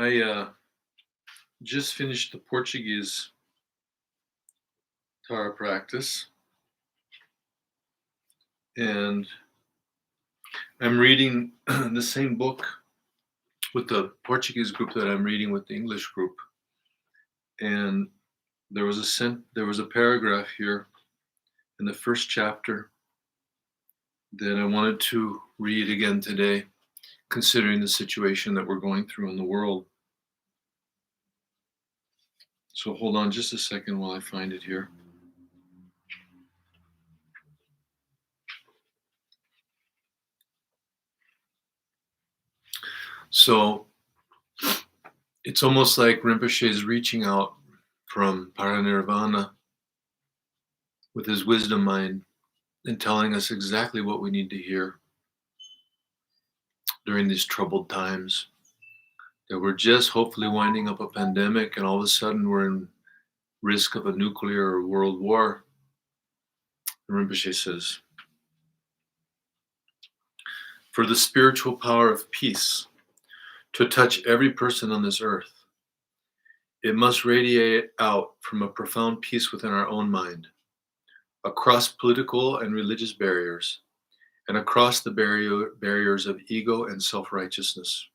I just finished the Portuguese Tara practice, and I'm reading the same book with the Portuguese group that I'm reading with the English group. And there was a paragraph here in the first chapter that I wanted to read again today, considering the situation that we're going through in the world. So hold on just a second while I find it here. So it's almost like Rinpoche is reaching out from Paranirvana with his wisdom mind and telling us exactly what we need to hear during these troubled times. That we're just hopefully winding up a pandemic, and all of a sudden we're in risk of a nuclear or world war. And Rinpoche says, for the spiritual power of peace to touch every person on this earth, it must radiate out from a profound peace within our own mind, across political and religious barriers, and across the barriers of ego and self-righteousness.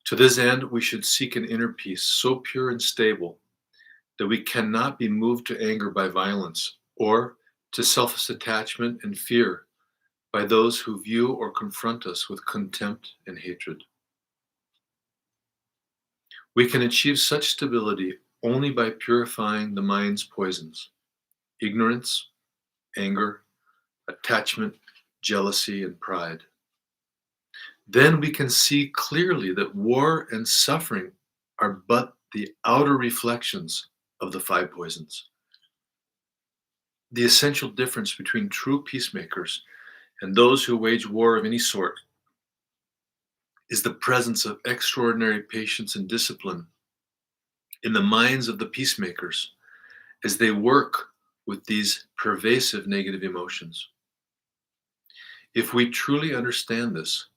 To this end, we should seek an inner peace so pure and stable that we cannot be moved to anger by violence, or to selfish attachment and fear by those who view or confront us with contempt and hatred. We can achieve such stability only by purifying the mind's poisons: ignorance, anger, attachment, jealousy, and pride. Then we can see clearly that war and suffering are but the outer reflections of the five poisons. The essential difference between true peacemakers and those who wage war of any sort is the presence of extraordinary patience and discipline in the minds of the peacemakers as they work with these pervasive negative emotions. If we truly understand this,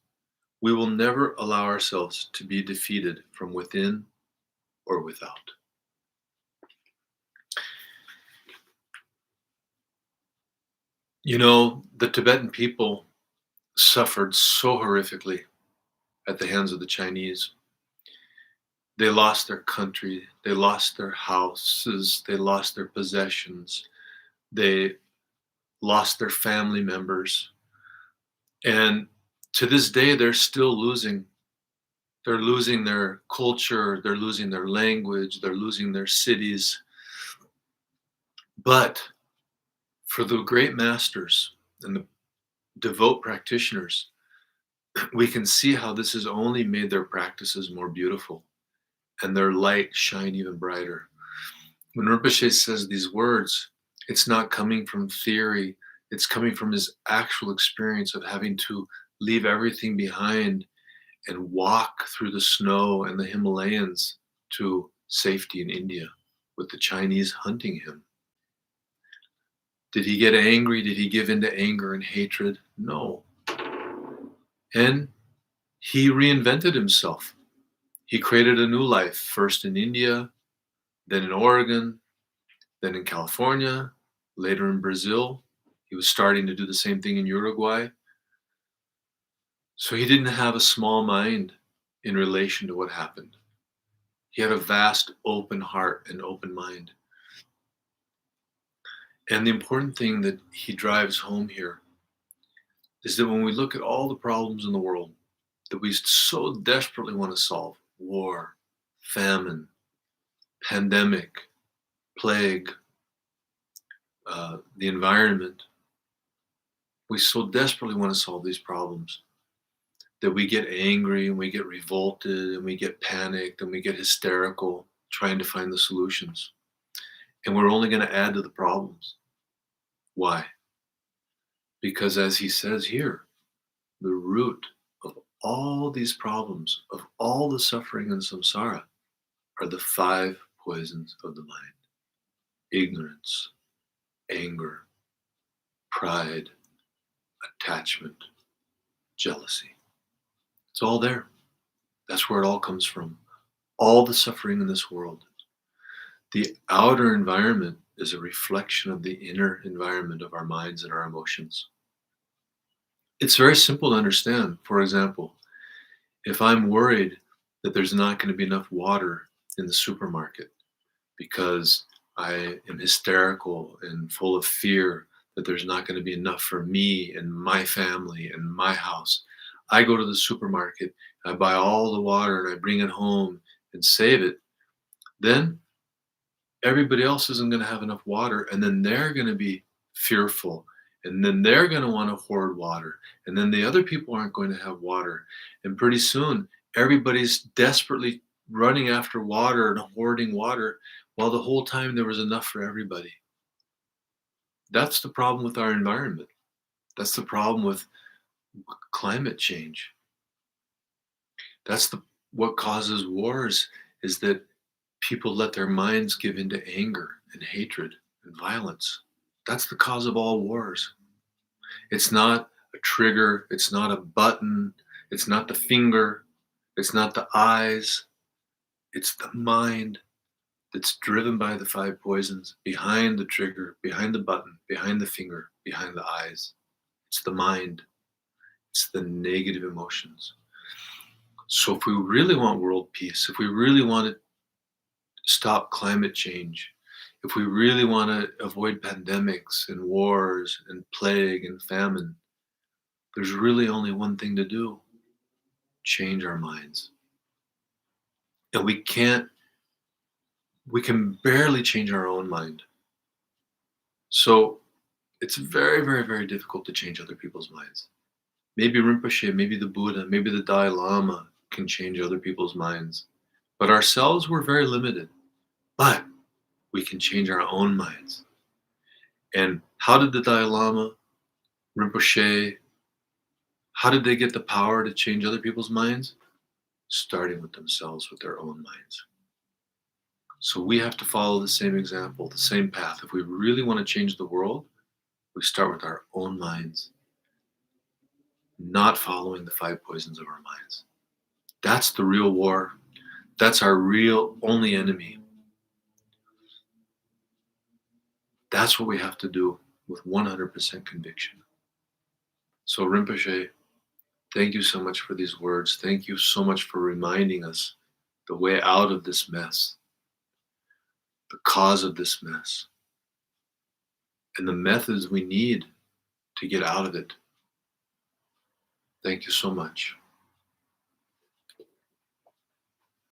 we will never allow ourselves to be defeated from within or without. You know, the Tibetan people suffered so horrifically at the hands of the Chinese. They lost their country, they lost their houses, they lost their possessions, they lost their family members. And to this day, they're still losing. They're losing their culture, they're losing their language, they're losing their cities. But for the great masters and the devout practitioners, we can see how this has only made their practices more beautiful and their light shine even brighter. When Rinpoche says these words, it's not coming from theory, it's coming from his actual experience of having to leave everything behind and walk through the snow and the Himalayas to safety in India with the Chinese hunting him. Did he get angry? Did he give in to anger and hatred? No. And he reinvented himself. He created a new life, first in India, then in Oregon, then in California, later in Brazil. He was starting to do the same thing in Uruguay. So he didn't have a small mind in relation to what happened. He had a vast open heart and open mind. And the important thing that he drives home here is that when we look at all the problems in the world that we so desperately want to solve, war, famine, pandemic, plague, the environment, we so desperately want to solve these problems that we get angry and we get revolted and we get panicked and we get hysterical trying to find the solutions. And we're only going to add to the problems. Why? Because as he says here, the root of all these problems, of all the suffering in samsara, are the five poisons of the mind: ignorance, anger, pride, attachment, jealousy. It's all there. That's where it all comes from. All the suffering in this world. The outer environment is a reflection of the inner environment of our minds and our emotions. It's very simple to understand. For example, if I'm worried that there's not going to be enough water in the supermarket because I am hysterical and full of fear that there's not going to be enough for me and my family and my house, I go to the supermarket, I buy all the water and I bring it home and save it. Then everybody else isn't going to have enough water, and then they're going to be fearful, and then they're going to want to hoard water, and then the other people aren't going to have water, and pretty soon everybody's desperately running after water and hoarding water while the whole time there was enough for everybody. That's the problem with our environment. That's the problem with climate change. That's the what causes wars, is that people let their minds give into anger and hatred and violence. That's the cause of all wars. It's not a trigger, it's not a button, it's not the finger, it's not the eyes, it's the mind that's driven by the five poisons, behind the trigger, behind the button, behind the finger, behind the eyes. It's the mind, it's the negative emotions. So if we really want world peace, if we really want to stop climate change, if we really want to avoid pandemics and wars and plague and famine, there's really only one thing to do: change our minds. And we can barely change our own mind. So it's very, very, very difficult to change other people's minds. Maybe Rinpoche, maybe the Buddha, maybe the Dalai Lama can change other people's minds. But ourselves, we're very limited. But we can change our own minds. And how did the Dalai Lama, Rinpoche, how did they get the power to change other people's minds? Starting with themselves, with their own minds. So we have to follow the same example, the same path. If we really want to change the world, we start with our own minds, not following the five poisons of our minds. That's the real war. That's our real only enemy. That's what we have to do with 100% conviction. So Rinpoche, thank you so much for these words. Thank you so much for reminding us the way out of this mess, the cause of this mess, and the methods we need to get out of it. Thank you so much.